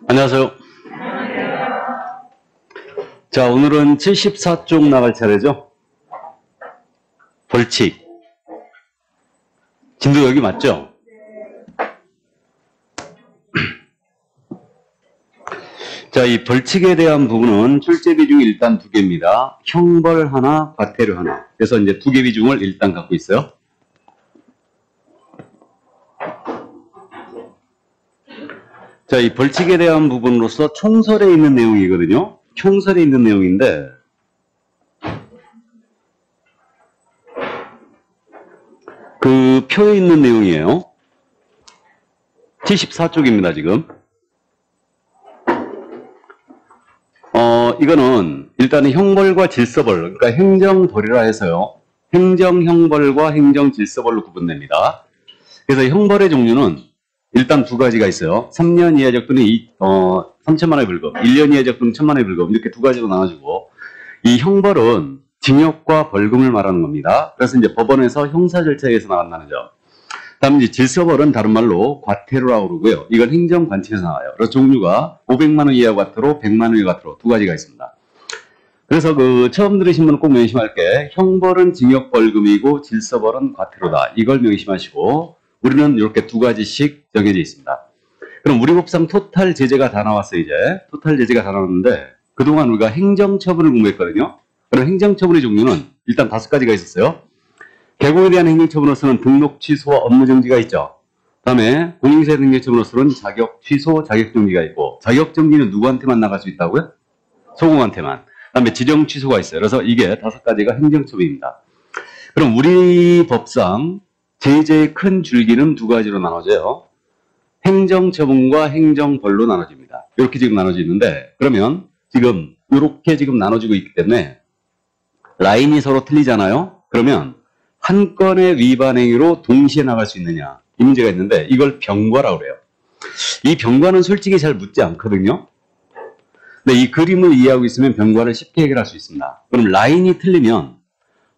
안녕하세요. 자, 오늘은 74쪽 나갈 차례죠? 벌칙. 진도 여기 맞죠? 자, 이 벌칙에 대한 부분은 출제 비중이 일단 2개입니다. 형벌 하나, 과태료 하나. 그래서 이제 2개 비중을 일단 갖고 있어요. 자, 이 벌칙에 대한 부분으로서 총설에 있는 내용이거든요. 총설에 있는 내용인데, 그 표에 있는 내용이에요. 74쪽입니다, 지금. 이거는 일단은 형벌과 질서벌, 그러니까 행정벌이라 해서요. 행정형벌과 행정질서벌로 구분됩니다. 그래서 형벌의 종류는 일단 2가지가 있어요. 3년 이하 적금은 3천만 원의 벌금, 1년 이하 적금은 1,000만 원의 벌금, 이렇게 2가지로 나눠지고, 이 형벌은 징역과 벌금을 말하는 겁니다. 그래서 이제 법원에서 형사 절차에 의해서 나간다는 점. 다음 이제 질서벌은 다른 말로 과태료라고 그러고요. 이건 행정관청에서 나와요. 그래서 종류가 500만 원 이하 과태료, 100만 원 이하 과태료 2가지가 있습니다. 그래서 처음 들으신 분은 꼭 명심할 게, 형벌은 징역 벌금이고 질서벌은 과태료다. 이걸 명심하시고, 우리는 이렇게 2가지씩 정해져 있습니다. 그럼 우리 법상 토탈 제재가 다 나왔어요, 이제. 토탈 제재가 다 나왔는데, 그동안 우리가 행정처분을 공부했거든요. 그럼 행정처분의 종류는 일단 5가지가 있었어요. 개공에 대한 행정처분으로서는 등록 취소와 업무 정지가 있죠. 다음에 공인중개사 행정처분으로서는 자격 취소, 자격 정지가 있고, 자격 정지는 누구한테만 나갈 수 있다고요? 소공한테만. 다음에 지정 취소가 있어요. 그래서 이게 5가지가 행정처분입니다. 그럼 우리 법상 제재의 큰 줄기는 2가지로 나눠져요. 행정처분과 행정벌로 나눠집니다. 이렇게 지금 나눠지는데, 그러면 지금 이렇게 지금 나눠지고 있기 때문에 라인이 서로 틀리잖아요. 그러면 한 건의 위반 행위로 동시에 나갈 수 있느냐, 이 문제가 있는데, 이걸 병과라고 그래요. 이 병과는 솔직히 잘 묻지 않거든요. 근데 이 그림을 이해하고 있으면 병과를 쉽게 해결할 수 있습니다. 그럼 라인이 틀리면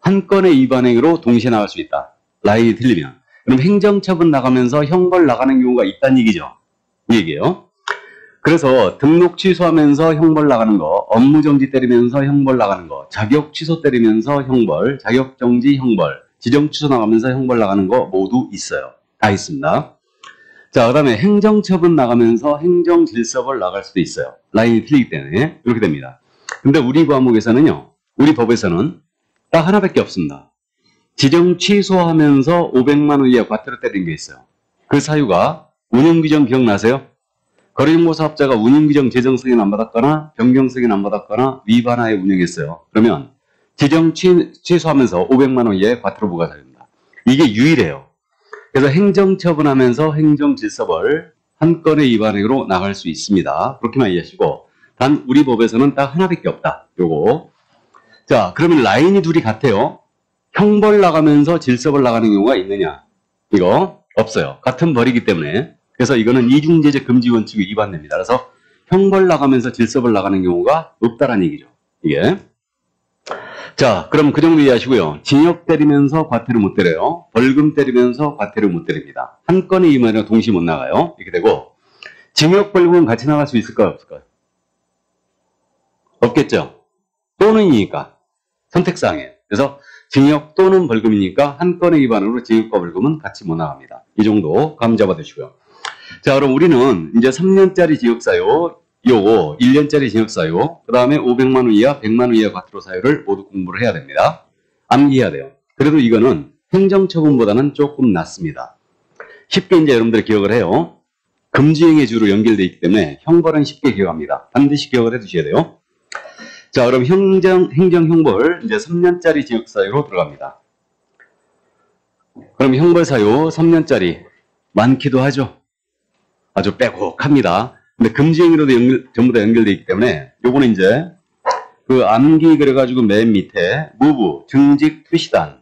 한 건의 위반 행위로 동시에 나갈 수 있다. 라인이 틀리면. 그럼 행정처분 나가면서 형벌 나가는 경우가 있다는 얘기죠. 이 얘기예요. 그래서 등록 취소하면서 형벌 나가는 거, 업무 정지 때리면서 형벌 나가는 거, 자격 취소 때리면서 형벌, 자격 정지 형벌, 지정 취소 나가면서 형벌 나가는 거 모두 있어요. 다 있습니다. 자, 그 다음에 행정처분 나가면서 행정질서벌 나갈 수도 있어요. 라인이 틀리기 때문에 이렇게 됩니다. 근데 우리 과목에서는요, 우리 법에서는 딱 하나밖에 없습니다. 지정 취소하면서 500만 원 이하 과태료 때리는 게 있어요. 그 사유가 운영규정 기억나세요? 거래정보사업자가 운영규정 제정 승인 안 받았거나 변경 승인 안 받았거나 위반하에 운영했어요. 그러면 지정 취소하면서 500만 원 이하의 과태료 부과 사유입니다. 이게 유일해요. 그래서 행정처분하면서 행정질서벌 한 건의 위반 행위로 나갈 수 있습니다. 그렇게만 이해하시고, 단 우리 법에서는 딱 하나밖에 없다. 요거. 자, 그러면 라인이 둘이 같아요. 형벌 나가면서 질서벌 나가는 경우가 있느냐? 이거 없어요. 같은 벌이기 때문에. 그래서 이거는 이중제재 금지 원칙이 위반됩니다. 그래서 형벌 나가면서 질서벌 나가는 경우가 없다라는 얘기죠. 이게. 자, 그럼 그 정도 이해하시고요. 징역 때리면서 과태료 못 때려요. 벌금 때리면서 과태료 못 때립니다. 한 건의 위반이랑 동시에 못 나가요. 이렇게 되고, 징역 벌금은 같이 나갈 수 있을까요? 없을까요? 없겠죠. 또는이니까. 선택사항이에요. 그래서 징역 또는 벌금이니까 한 건의 위반으로 징역과 벌금은 같이 못 나갑니다. 이 정도 감 잡아두시고요. 자, 그럼 우리는 이제 3년짜리 징역사유, 요거 1년짜리 징역사유, 그 다음에 500만 원 이하, 100만 원 이하 과태료 사유를 모두 공부를 해야 됩니다. 암기해야 돼요. 그래도 이거는 행정처분보다는 조금 낫습니다. 쉽게 이제 여러분들 기억을 해요. 금지행위 주로 연결되어 있기 때문에 형벌은 쉽게 기억합니다. 반드시 기억을 해 두셔야 돼요. 자, 그럼 행정형벌 이제 3년짜리 징역사유로 들어갑니다. 그럼 형벌사유 3년짜리 많기도 하죠. 아주 빼곡합니다. 근데 금지행위로도 전부 다 연결되어 있기 때문에 요거는 이제 그 암기 그래가지고 맨 밑에 무부, 증직, 투시단,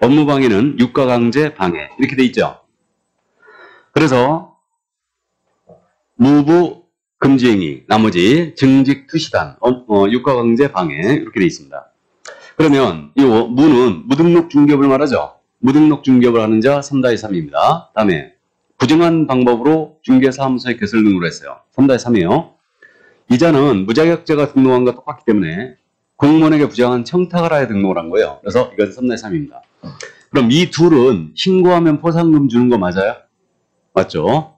업무방해는 유가강제, 방해 이렇게 돼 있죠. 그래서 무부, 금지행위, 나머지 증직, 투시단, 유가강제, 방해 이렇게 돼 있습니다. 그러면 이 무는 무등록 중개업을 말하죠. 무등록 중개업을 하는 자 3-3입니다. 다음에 부정한 방법으로 중개사무소에 개설 등록을 했어요. 3-3이에요. 이자는 무자격자가 등록한 것과 똑같기 때문에 공무원에게 부정한 청탁을 하여 등록을 한 거예요. 그래서 이것은 3-3입니다. 그럼 이 둘은 신고하면 포상금 주는 거 맞아요? 맞죠?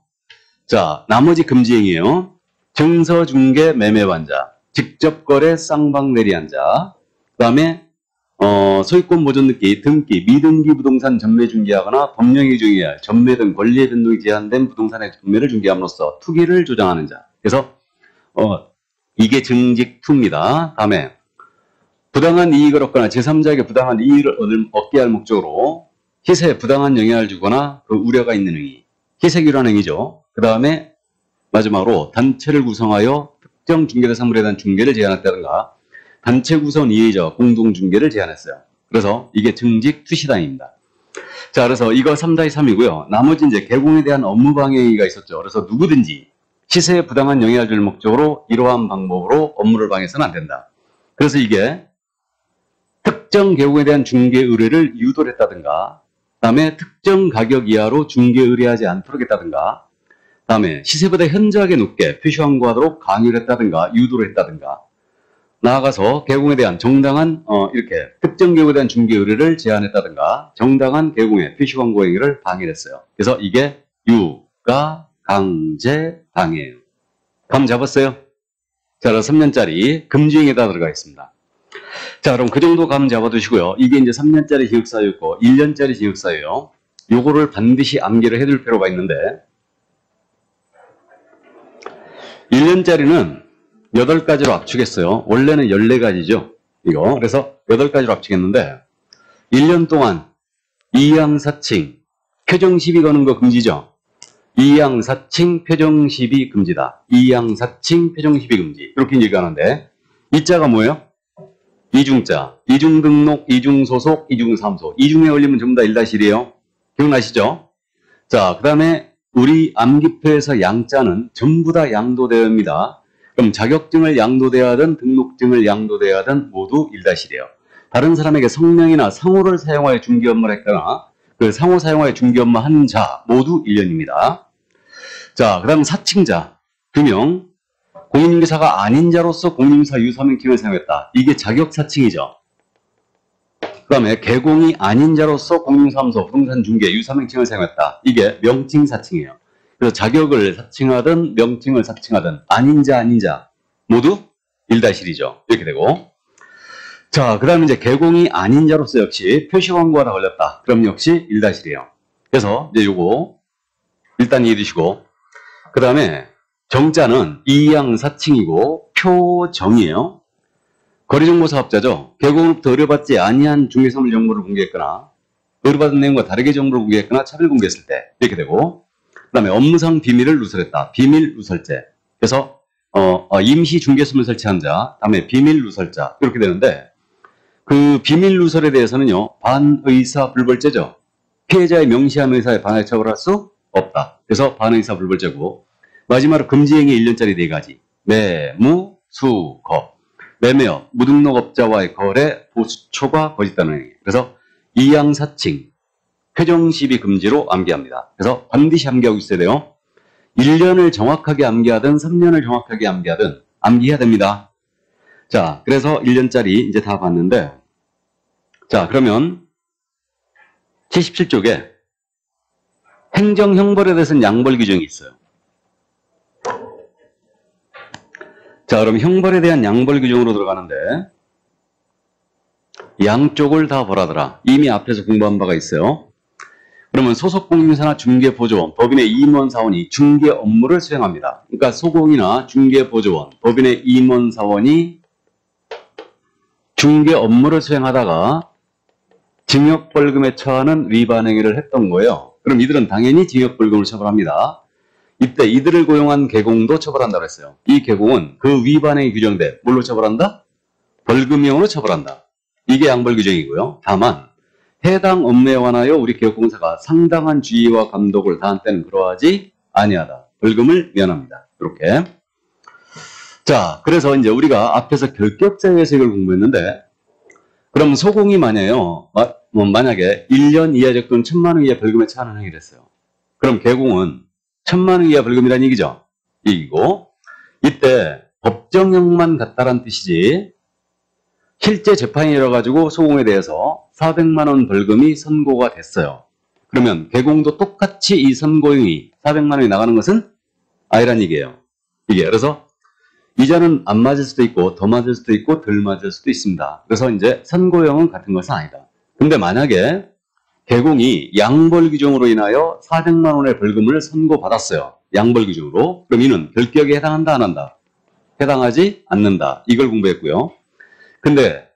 자, 나머지 금지행위에요. 증서, 중개, 매매반자, 직접 거래, 쌍방 내리한 자, 그 다음에 소유권 보존 등기, 미등기 부동산 전매 중개하거나 법령이 중개할 전매 등 권리의 변동이 제한된 부동산의 전매를 중개함으로써 투기를 조장하는 자. 그래서 이게 증직2입니다. 다음에 부당한 이익을 얻거나 제3자에게 부당한 이익을 얻게 할 목적으로 희세에 부당한 영향을 주거나 그 우려가 있는 행위. 희색이라는 행위죠. 그 다음에 마지막으로 단체를 구성하여 특정 중개대상물에 대한 중개를 제한했다든가 단체 구성 이해자와 공동 중개를 제한했어요. 그래서 이게 증직 투시당입니다. 자, 그래서 이거 3-3이고요. 나머지 이제 개공에 대한 업무 방해가 있었죠. 그래서 누구든지 시세에 부당한 영향을 줄 목적으로 이러한 방법으로 업무를 방해해서는 안 된다. 그래서 이게 특정 개공에 대한 중개 의뢰를 유도를 했다든가, 다음에 특정 가격 이하로 중개 의뢰하지 않도록 했다든가, 다음에 시세보다 현저하게 높게 표시환고하도록 강요를 했다든가, 유도를 했다든가, 나아가서 개공에 대한 정당한 이렇게 특정 개공에 대한 중개 의뢰를 제한했다든가, 정당한 개공의 표시환고 행위를 방해했어요. 그래서 이게 유가 강제 방해예요. 감 잡았어요? 자, 그래서 3년짜리 금지행위에다 들어가 있습니다. 자, 그럼 그 정도 감 잡아두시고요. 이게 이제 3년짜리 징역사유였고 1년짜리 징역사유예요. 요거를 반드시 암기를 해둘 필요가 있는데 1년짜리는 8가지로 압축했어요. 원래는 14가지죠. 이거. 그래서 8가지로 압축했는데 1년 동안 이양사칭, 표정시비 거는 거 금지죠. 이양사칭, 표정시비 금지다. 이양사칭, 표정시비 금지. 이렇게 얘기하는데 이 자가 뭐예요? 이중자, 이중등록, 이중소속, 이중사무소. 이중에 올리면 전부 다 1-1이에요. 기억나시죠? 자, 그 다음에 우리 암기표에서 양자는 전부 다 양도대여입니다. 그럼 자격증을 양도대야 하든 등록증을 양도대야 하든 모두 1-1이에요. 다른 사람에게 성명이나 상호를 사용하여 중개 업무를 했거나 그 상호 사용하여 중개 업무 한 자 모두 1년입니다. 자, 그 다음 사칭자 2명. 공인중개사가 아닌 자로서 공인중개사 유사명칭을 사용했다. 이게 자격사칭이죠. 그 다음에 개공이 아닌 자로서 공인사무소, 부동산 중개, 유사명칭을 사용했다. 이게 명칭사칭이에요. 그래서 자격을 사칭하든 명칭을 사칭하든 아닌 자 모두 1-1이죠. 이렇게 되고. 자, 그 다음에 이제 개공이 아닌 자로서 역시 표시광고가 걸렸다. 그럼 역시 1-1이에요. 그래서 이제 요거 일단 이해해 두시고. 그 다음에 정자는 이양사칭이고 표정이에요. 거래정보사업자죠. 개공으로부터 의뢰받지 아니한 중개사물 정보를 공개했거나 의뢰받은 내용과 다르게 정보를 공개했거나 차별 공개했을 때 이렇게 되고, 그 다음에 업무상 비밀을 누설했다. 비밀 누설죄. 그래서 임시 중개소를 설치한 자, 다음에 비밀 누설자 이렇게 되는데 그 비밀 누설에 대해서는요 반의사 불벌죄죠. 피해자의 명시한 의사에 반하여 처벌할 수 없다. 그래서 반의사 불벌죄고, 마지막으로 금지행위 1년짜리 4가지. 매무, 수, 거. 매매업, 무등록업자와의 거래, 보수초과, 거짓다는 행위. 그래서 이양사칭, 표정시비 금지로 암기합니다. 그래서 반드시 암기하고 있어야 돼요. 1년을 정확하게 암기하든 3년을 정확하게 암기하든 암기해야 됩니다. 자, 그래서 1년짜리 이제 다 봤는데, 자, 그러면 77쪽에 행정형벌에 대해서는 양벌 규정이 있어요. 자, 그럼 형벌에 대한 양벌 규정으로 들어가는데 양쪽을 다 보라더라. 이미 앞에서 공부한 바가 있어요. 그러면 소속공인사나 중개보조원, 법인의 임원사원이 중개 업무를 수행합니다. 그러니까 소공이나 중개보조원, 법인의 임원사원이 중개 업무를 수행하다가 징역벌금에 처하는 위반행위를 했던 거예요. 그럼 이들은 당연히 징역벌금을 처벌합니다. 이때 이들을 고용한 개공도 처벌한다고 했어요. 이 개공은 그 위반행위 규정돼 뭘로 처벌한다? 벌금형으로 처벌한다. 이게 양벌 규정이고요. 다만 해당 업무에 관하여 우리 개업공사가 상당한 주의와 감독을 다한 때는 그러하지 아니하다. 벌금을 면합니다. 이렇게. 자, 그래서 이제 우리가 앞에서 결격자의 이걸 공부했는데, 그럼 소공이 만약에 1년 이하 적금 1,000만 원 이하 벌금에 처하는 행위를 했어요. 그럼 개공은 1,000만 원 이하 벌금이라는 얘기죠. 이기고 이때 법정형만 같다란 뜻이지 실제 재판이 열어가지고 소공에 대해서 400만 원 벌금이 선고가 됐어요. 그러면 개공도 똑같이 이 선고형이 400만 원이 나가는 것은 아니란 얘기예요. 이게 그래서 이자는 안 맞을 수도 있고 더 맞을 수도 있고 덜 맞을 수도 있습니다. 그래서 이제 선고형은 같은 것은 아니다. 근데 만약에 개공이 양벌 규정으로 인하여 400만 원의 벌금을 선고받았어요. 양벌 규정으로. 그럼 이는 결격에 해당한다 안 한다? 해당하지 않는다. 이걸 공부했고요. 근데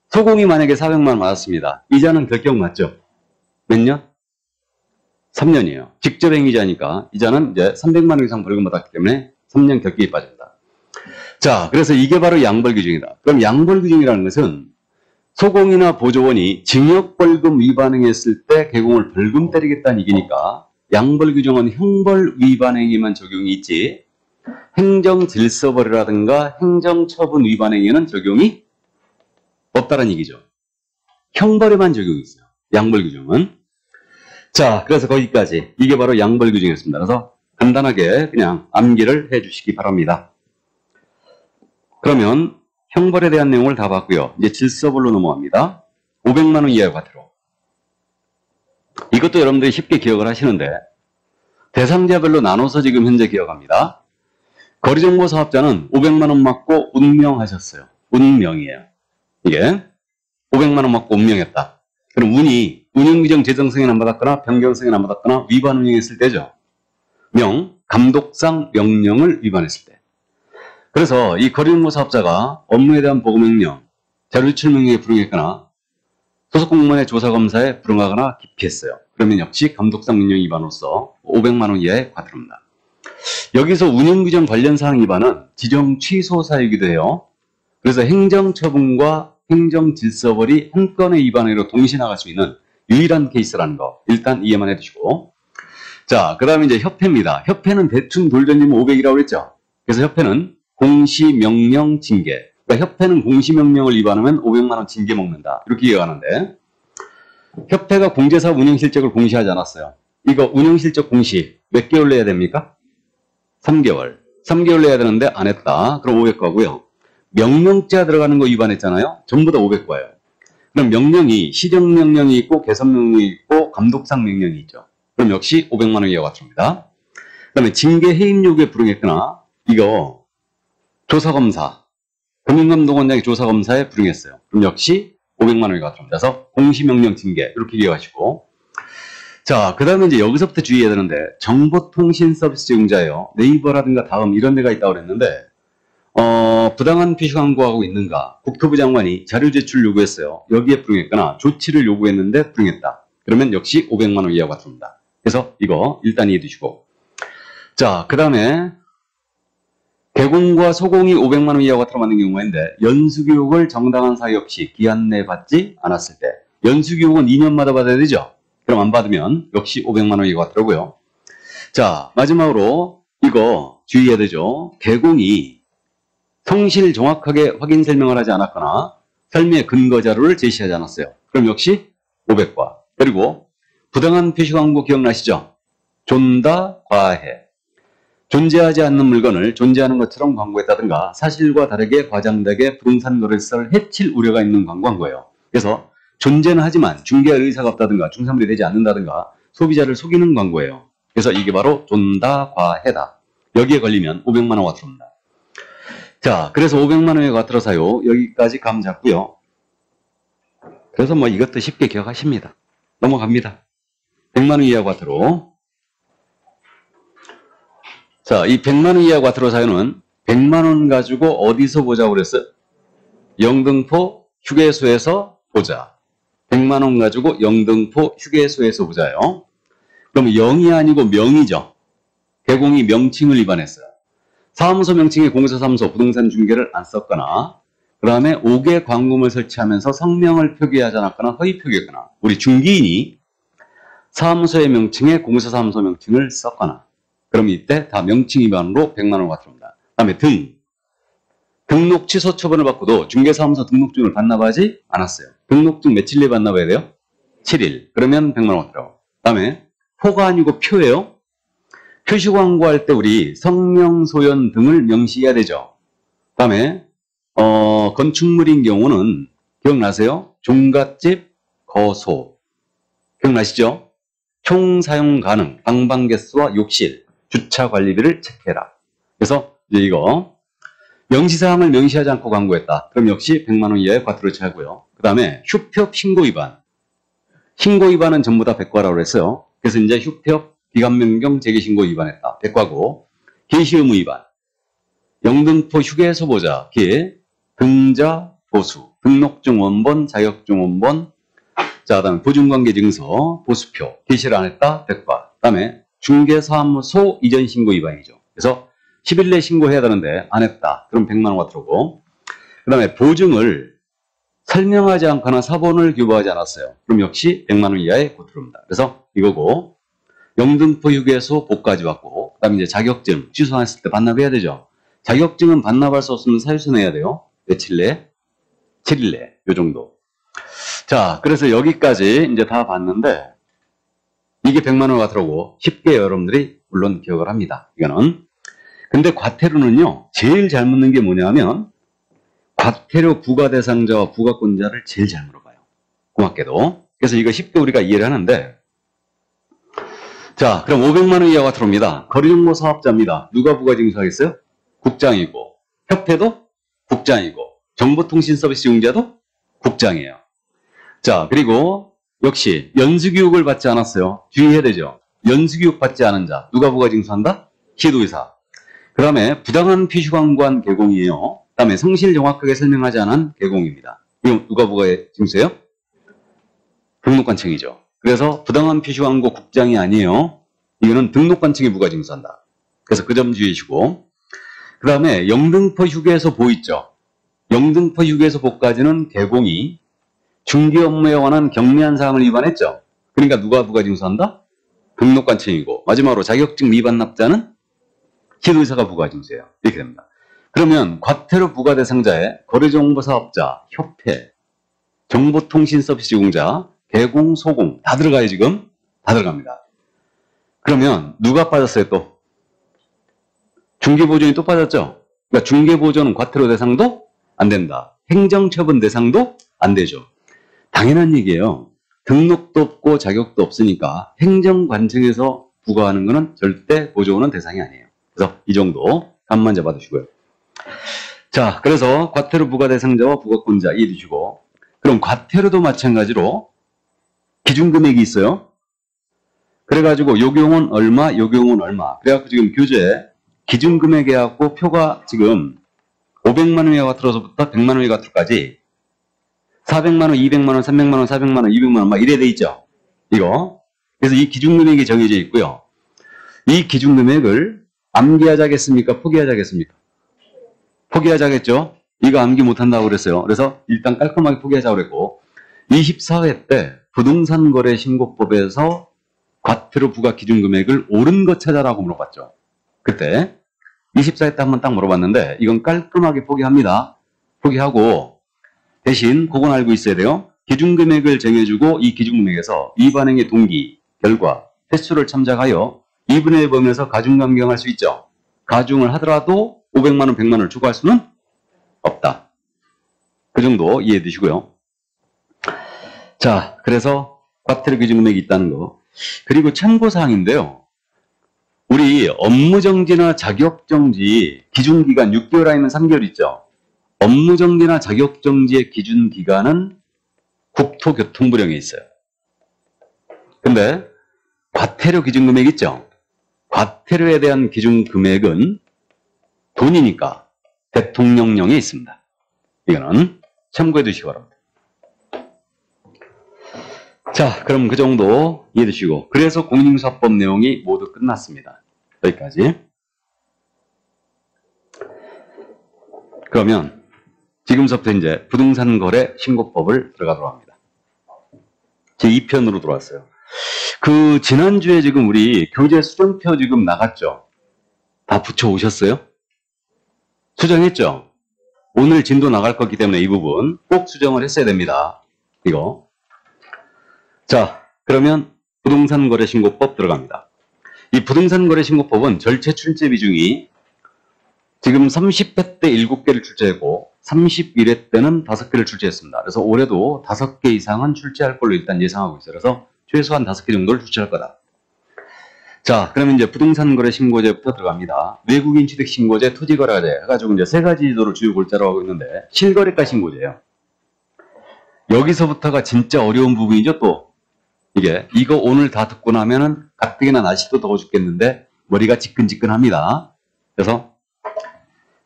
소공이 만약에 400만 원 맞았습니다. 이자는 결격 맞죠? 몇 년? 3년이에요. 직접 행위자니까 이자는 이제 300만 원 이상 벌금 받았기 때문에 3년 결격이 빠진다. 자, 그래서 이게 바로 양벌 규정이다. 그럼 양벌 규정이라는 것은 소공이나 보조원이 징역벌금 위반 행위했을 때 개공을 벌금 때리겠다는 얘기니까 양벌 규정은 형벌 위반 행위만 적용이 있지 행정질서벌이라든가 행정처분 위반 행위는 적용이 없다는 얘기죠. 형벌에만 적용이 있어요. 양벌 규정은. 자, 그래서 거기까지. 이게 바로 양벌 규정이었습니다. 그래서 간단하게 그냥 암기를 해 주시기 바랍니다. 그러면 형벌에 대한 내용을 다 봤고요. 이제 질서벌로 넘어갑니다. 500만 원 이하의 과태료. 이것도 여러분들이 쉽게 기억을 하시는데 대상자별로 나눠서 지금 현재 기억합니다. 거리정보 사업자는 500만 원 맞고 운명하셨어요. 운명이에요. 이게 500만 원 맞고 운명했다. 그럼 운이 운영규정 제정 승인 안 받았거나 변경 승인 안 받았거나 위반 운영했을 때죠. 감독상 명령을 위반했을 때. 그래서 이 거리정보 사업자가 업무에 대한 보고명령, 자료유출 명령에 불응했거나 소속 공무원의 조사검사에 불응하거나 기피했어요. 그러면 역시 감독상 명령 위반으로서 500만 원 이하의 과태료입니다. 여기서 운영규정 관련 사항 위반은 지정 취소 사유이기도 해요. 그래서 행정처분과 행정질서벌이 한 건의 위반으로 동시에 나갈 수 있는 유일한 케이스라는 거 일단 이해만 해두시고, 자, 그 다음에 이제 협회입니다. 협회는 대충 돌전이면 500이라고 그랬죠. 그래서 협회는 공시명령 징계. 그러니까 협회는 공시명령을 위반하면 500만 원 징계 먹는다. 이렇게 이해하는데 협회가 공제사업 운영실적을 공시하지 않았어요. 이거 운영실적 공시 몇 개월 내야 됩니까? 3개월. 3개월 내야 되는데 안 했다. 그럼 500과고요. 명령자 들어가는 거 위반했잖아요. 전부 다 500과예요. 그럼 명령이 시정명령이 있고 개선명령이 있고 감독상 명령이 있죠. 그럼 역시 500만 원 이하가 들어옵니다. 그 다음에 징계 해임 요구에 불응했거나 이거 조사검사, 금융감독원장이 조사검사에 불응했어요. 그럼 역시 500만 원 이하가 들어옵니다. 그래서 공시명령 징계 이렇게 기억하시고, 자, 그 다음에 이제 여기서부터 주의해야 되는데 정보통신 서비스 제공자예요. 네이버라든가 다음 이런 데가 있다고 그랬는데 부당한 표시 광고하고 있는가? 국토부 장관이 자료 제출 요구했어요. 여기에 불응했거나 조치를 요구했는데 불응했다. 그러면 역시 500만 원 이하가 들어옵니다. 그래서 이거 일단 이해해 두시고, 자, 그 다음에 개공과 소공이 500만 원 이하가 들어맞는 경우인데 연수교육을 정당한 사유 없이 기한 내에 받지 않았을 때, 연수교육은 2년마다 받아야 되죠. 그럼 안 받으면 역시 500만 원 이하가 들어오고요. 자, 마지막으로 이거 주의해야 되죠. 개공이 성실 정확하게 확인 설명을 하지 않았거나 설명의 근거 자료를 제시하지 않았어요. 그럼 역시 500과. 그리고 부당한 표시 광고 기억나시죠? 존다, 과해. 존재하지 않는 물건을 존재하는 것처럼 광고했다든가 사실과 다르게 과장되게 부동산 거래처를 해칠 우려가 있는 광고한 거예요. 그래서 존재는 하지만 중개할 의사가 없다든가 중사물이 되지 않는다든가 소비자를 속이는 광고예요. 그래서 이게 바로 존다, 과해다. 여기에 걸리면 500만 원가 들어옵니다. 자, 그래서 500만 원의 과태료 사유 여기까지 감 잡고요. 그래서 뭐 이것도 쉽게 기억하십니다. 넘어갑니다. 100만 원 이하 과태료. 자, 이 100만 원 이하 과태료 사유는 100만 원 가지고 어디서 보자고 그랬어요? 영등포 휴게소에서 보자. 100만 원 가지고 영등포 휴게소에서 보자요. 그럼 0이 아니고 명이죠. 개공이 명칭을 위반했어요. 사무소 명칭에 공사사무소 부동산 중개를 안 썼거나, 그 다음에 5개 광고물 설치하면서 성명을 표기하지 않았거나 허위 표기했거나, 우리 중개인이 사무소의 명칭에 공사사무소 명칭을 썼거나, 그럼 이때 다 명칭 위반으로 100만 원가 들어옵니다. 그 다음에 등록 취소 처분을 받고도 중개사무소 등록증을 반납하지 않았어요. 등록증 며칠 내에 반납해야 돼요? 7일. 그러면 100만 원 들어가고. 그 다음에 포가 아니고 표예요. 표시 광고할 때 우리 성명, 소연 등을 명시해야 되죠. 그다음에 건축물인 경우는 기억나세요? 종갓집, 거소. 기억나시죠? 총 사용 가능, 방방 개수와 욕실, 주차 관리비를 체크해라. 그래서 이제 이거 명시사항을 명시하지 않고 광고했다. 그럼 역시 100만 원 이하의 과태료 처하고요. 그 다음에 휴폐업 신고 위반. 신고 위반은 전부 다 백과라고 했어요. 그래서 이제 휴폐업 기간 변경 재개 신고 위반했다. 백과고. 게시 의무 위반. 영등포 휴게소 보자. 기 등자 보수. 등록증 원본, 자격증 원본. 자, 그다음에 보증관계 증서, 보수표. 게시를 안 했다. 백과. 그다음에 중개사무소 이전 신고 위반이죠. 그래서 10일 내 신고해야 되는데 안 했다. 그럼 100만 원 과태료고. 그다음에 보증을 설명하지 않거나 사본을 교부하지 않았어요. 그럼 역시 100만 원 이하의 과태료입니다. 그래서 이거고 영등포 휴게소 복까지 왔고 그다음에 이제 자격증 취소했을 때 반납해야 되죠. 자격증은 반납할 수 없으면 사유서 내야 돼요. 며칠 내? 7일 내. 요 정도. 자, 그래서 여기까지 이제 다 봤는데 이게 100만 원 과태료고 쉽게 여러분들이 물론 기억을 합니다. 이거는. 근데 과태료는요. 제일 잘 묻는 게 뭐냐면 과태료 부과 대상자와 부과권자를 제일 잘 물어봐요. 고맙게도. 그래서 이거 쉽게 우리가 이해를 하는데 자, 그럼 500만 원 이하 과태료입니다. 거리정보 사업자입니다. 누가 부과징수하겠어요? 국장이고 협회도 국장이고 정보통신서비스 이용자도 국장이에요. 자, 그리고 역시 연수교육을 받지 않았어요. 주의해야 되죠. 연수교육 받지 않은 자 누가 부과징수한다? 시도의사. 그 다음에 부당한 표시 광고한 개공이에요. 그 다음에 성실 정확하게 설명하지 않은 개공입니다. 이거 누가 부과징수해요? 등록관청이죠. 그래서 부당한 표시 광고 국장이 아니에요. 이거는 등록관청이 부과징수한다. 그래서 그 점 주의하시고 그 다음에 영등포 휴게소 보 있죠. 영등포 휴게소 보까지는 개공이 중개 업무에 관한 경미한 사항을 위반했죠. 그러니까 누가 부과징수한다? 등록관청이고 마지막으로 자격증 위반 납자는 시도의사가 부과징수해요. 이렇게 됩니다. 그러면 과태료 부과 대상자의 거래정보사업자, 협회, 정보통신서비스 제공자, 개공, 소공 다 들어가요. 지금 다 들어갑니다. 그러면 누가 빠졌어요? 또 중개보존이 또 빠졌죠. 그러니까 중개보존은 과태료 대상도 안 된다. 행정처분 대상도 안 되죠. 당연한 얘기예요. 등록도 없고 자격도 없으니까 행정관청에서 부과하는 것은 절대 보조는 대상이 아니에요. 그래서 이 정도 감만 잡아두시고요. 자, 그래서 과태료 부과 대상자와 부과권자 이해해 주시고 그럼 과태료도 마찬가지로 기준금액이 있어요. 그래가지고 요경은 얼마, 요경은 얼마. 그래갖고 지금 교재 기준금액 해갖고 표가 지금 500만 원 이하 과태료서부터 100만 원 이하 과태료까지 400만 원, 200만 원, 300만 원, 400만 원, 200만 원 막 이래 돼 있죠. 이거. 그래서 이 기준금액이 정해져 있고요. 이 기준금액을 암기하자겠습니까? 포기하자겠습니까? 포기하자겠죠? 이거 암기 못한다고 그랬어요. 그래서 일단 깔끔하게 포기하자고 그랬고 24회 때 부동산거래신고법에서 과태료 부과 기준금액을 옳은 것 찾아라고 물어봤죠. 그때 24회 때 한번 딱 물어봤는데 이건 깔끔하게 포기합니다. 포기하고 대신 그건 알고 있어야 돼요. 기준금액을 정해주고 이 기준금액에서 위반행위 동기, 결과, 횟수를 참작하여 2분의 1 범위에서 가중감경할 수 있죠. 가중을 하더라도 500만 원, 100만 원을 추가할 수는 없다. 그 정도 이해해 두시고요. 자, 그래서 과태료 기준금액이 있다는 거. 그리고 참고사항인데요. 우리 업무정지나 자격정지 기준기간 6개월 아니면 3개월 있죠. 업무정지나 자격정지의 기준기간은 국토교통부령에 있어요. 근데 과태료 기준금액 있죠. 과태료에 대한 기준금액은 돈이니까 대통령령에 있습니다. 이거는 참고해 두시기 바랍니다. 자, 그럼 그 정도 이해해 두시고 그래서 공인인증서법 내용이 모두 끝났습니다. 여기까지. 그러면 지금부터 이제 부동산거래 신고법을 들어가도록 합니다. 제2편으로 들어왔어요. 그 지난주에 지금 우리 교재 수정표 지금 나갔죠? 다 붙여 오셨어요? 수정했죠? 오늘 진도 나갈 거기 때문에 이 부분 꼭 수정을 했어야 됩니다. 이거. 자, 그러면 부동산거래신고법 들어갑니다. 이 부동산거래신고법은 절체 출제 비중이 지금 30회 때 7개를 출제했고 31회 때는 5개를 출제했습니다. 그래서 올해도 5개 이상은 출제할 걸로 일단 예상하고 있어요. 그래서 최소한 5개 정도를 출제할 거다. 자, 그러면 이제 부동산거래신고제부터 들어갑니다. 외국인 취득신고제, 토지거래제 해가지고 이제 3가지 제도를 주요 골자로 하고 있는데 실거래가 신고제예요. 여기서부터가 진짜 어려운 부분이죠. 또 이거 오늘 다 듣고 나면은 가뜩이나 날씨도 더워 죽겠는데 머리가 지끈지끈합니다. 그래서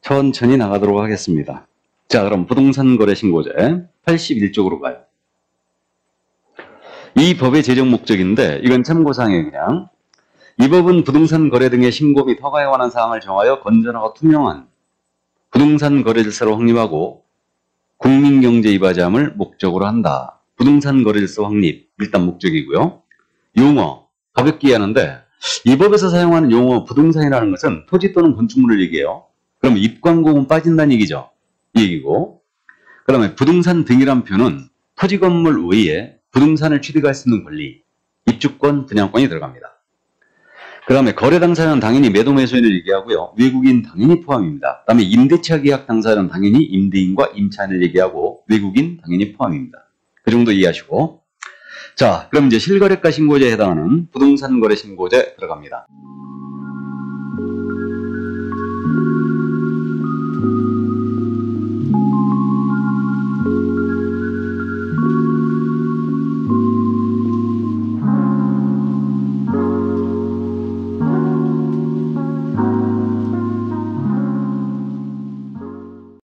천천히 나가도록 하겠습니다. 자, 그럼 부동산거래신고제 81쪽으로 가요. 이 법의 제정 목적인데 이건 참고사항이에요. 그냥 이 법은 부동산 거래 등의 신고 및 허가에 관한 사항을 정하여 건전하고 투명한 부동산 거래 질서를 확립하고 국민경제 이바지함을 목적으로 한다. 부동산 거래 질서 확립 일단 목적이고요. 용어 가볍게 이해하는데 이 법에서 사용하는 용어 부동산이라는 것은 토지 또는 건축물을 얘기해요. 그럼 입광공은 빠진다는 얘기죠. 이 얘기고 그 다음에 부동산 등이란 표는 토지 건물 외에 부동산을 취득할 수 있는 권리, 입주권, 분양권이 들어갑니다. 그 다음에 거래 당사자는 당연히 매도 매수인을 얘기하고요. 외국인 당연히 포함입니다. 그 다음에 임대차 계약 당사자는 당연히 임대인과 임차인을 얘기하고 외국인 당연히 포함입니다. 그 정도 이해하시고 자, 그럼 이제 실거래가 신고제에 해당하는 부동산 거래 신고제 들어갑니다.